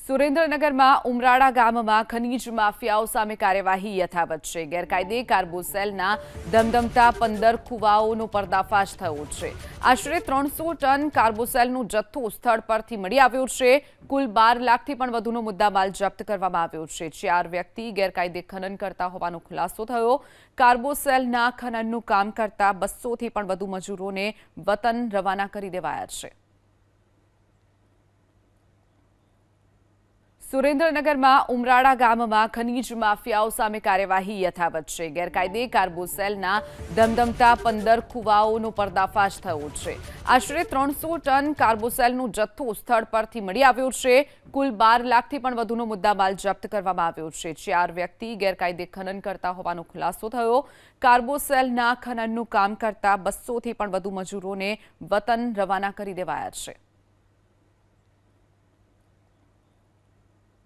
સુરેન્દ્રનગરમાં ઉમરાળા ગામમાં ખનીજ માફિયાઓ સામે કાર્યવાહી યથાવત છે। ગેરકાયદે કાર્બોસેલના ધમધમતા 15 કુવાઓનો પર્દાફાશ થયો છે। આશરે 300 ટન કાર્બોસેલનો જથ્થો સ્થળ પરથી મળી આવ્યો છે। કુલ 12 લાખથી પણ વધુનો મુદ્દામાલ જપ્ત કરવામાં આવ્યો છે। 4 વ્યક્તિ ગેરકાયદે ખનન કરતા હોવાનો ખુલાસો થયો। કાર્બોસેલના ખનનનું કામ કરતા 200થી પણ વધુ મજૂરોને વતન રવાના કરી દેવાયા છે। સુરેન્દ્રનગરમાં ઉમરાળા ગામમાં ખનીજ માફિયાઓ સામે કાર્યવાહી યથાવત છે। ગેરકાયદે કાર્બોસેલના ધમધમતા 15 કુવાઓનો પર્દાફાશ થયો છે। આશરે 300 ટન કાર્બોસેલનો જથ્થો સ્થળ પરથી મળી આવ્યો છે। કુલ 12 લાખથી પણ વધુનો મુદ્દામાલ જપ્ત કરવામાં આવ્યો છે। 4 વ્યક્તિ ગેરકાયદે ખનન કરતા હોવાનો ખુલાસો થયો। કાર્બોસેલના ખનનનું કામ કરતા 200થી પણ વધુ મજૂરોને વતન રવાના કરી દેવાયા છે।